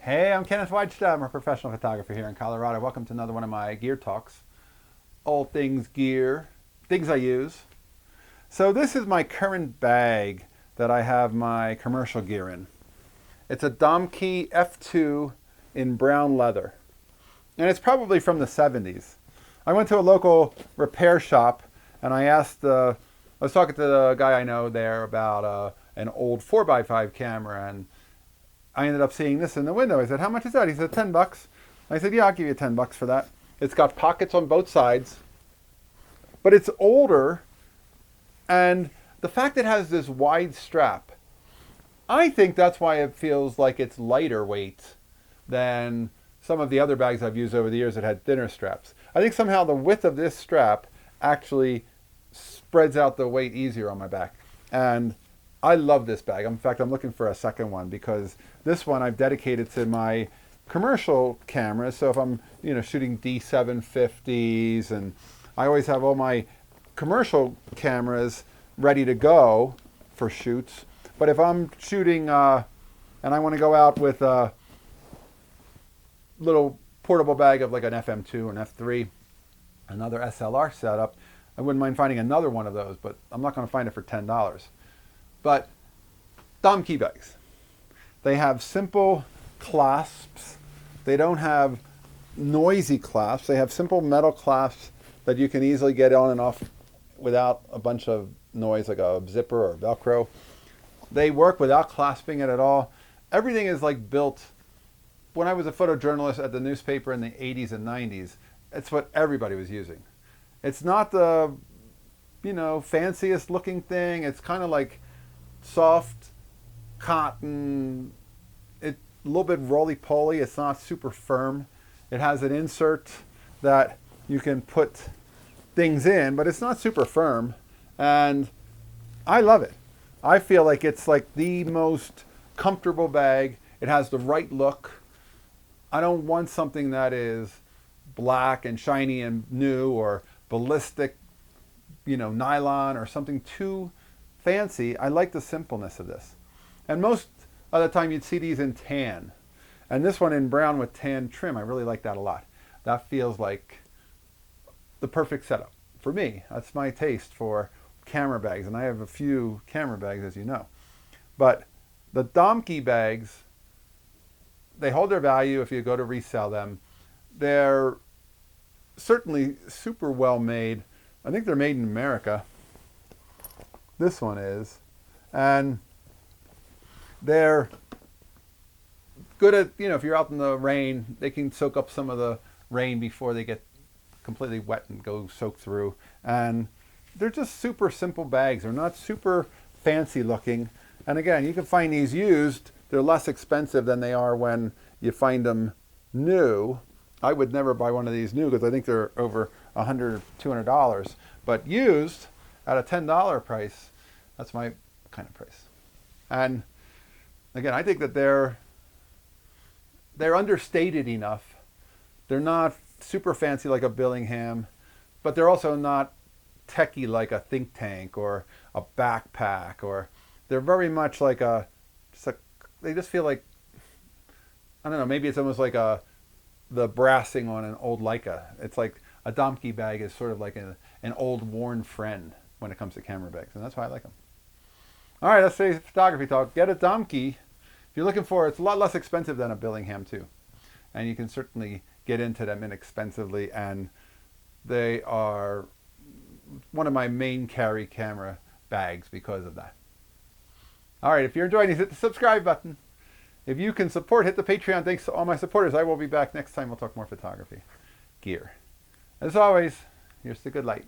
Hey, I'm Kenneth Wajda. I'm a professional photographer here in Colorado. Welcome to another one of my gear talks. All things gear, things I use. So this is my current bag that I have my commercial gear in. It's a Domke F-2 in brown leather. And it's probably from the 70s. I went to a local repair shop and I was talking to the guy I know there about an old 4x5 camera, and I ended up seeing this in the window. I said, "How much is that?" He said, $10. I said, "Yeah, I'll give you $10 for that." It's got pockets on both sides, but it's older, and the fact it has this wide strap, I think that's why it feels like it's lighter weight than some of the other bags I've used over the years that had thinner straps. I think somehow the width of this strap actually spreads out the weight easier on my back. And I love this bag. In fact, I'm looking for a second one because this one I've dedicated to my commercial cameras. So if I'm, shooting D750s, and I always have all my commercial cameras ready to go for shoots. But if I'm shooting and I want to go out with a little portable bag of like an FM2 or an F3, another SLR setup, I wouldn't mind finding another one of those, but I'm not going to find it for $10. But Domke bags, they have simple clasps. They don't have noisy clasps. They have simple metal clasps that you can easily get on and off without a bunch of noise, like a zipper or Velcro. They work without clasping it at all. Everything is like built. When I was a photojournalist at the newspaper in the 80s and 90s, it's what everybody was using. It's not the, fanciest looking thing. It's kind of like soft cotton, a little bit roly-poly. It's not super firm. It has an insert that you can put things in, but it's not super firm. And I love it. I feel like it's like the most comfortable bag. It has the right look. I don't want something that is black and shiny and new, or ballistic, nylon, or something too fancy. I like the simpleness of this. And most of the time you'd see these in tan. And this one in brown with tan trim, I really like that a lot. That feels like the perfect setup for me. That's my taste for camera bags. And I have a few camera bags, as you know. But the Domke bags, they hold their value if you go to resell them. They're certainly super well made. I think they're made in America. This one is. And they're good at, if you're out in the rain, they can soak up some of the rain before they get completely wet and go soak through. And they're just super simple bags. They're not super fancy looking. And again, you can find these used. They're less expensive than they are when you find them new. I would never buy one of these new because I think they're over $100, $200. But used at a $10 price, that's my kind of price. And again, I think that they're understated enough. They're not super fancy like a Billingham, but they're also not techie like a Think Tank or a backpack, or they're very much like they just feel like, I don't know, maybe it's almost like the brassing on an old Leica. It's like a Domke bag is sort of like an old worn friend when it comes to camera bags, and that's why I like them. All right, let's say photography talk. Get a Domke. If you're looking for, it's a lot less expensive than a Billingham too, and you can certainly get into them inexpensively, and they are one of my main carry camera bags because of that. All right, if you're enjoying these, hit the subscribe button. If you can support, hit the Patreon. Thanks to all my supporters. I will be back next time. We'll talk more photography gear. As always, here's the good light.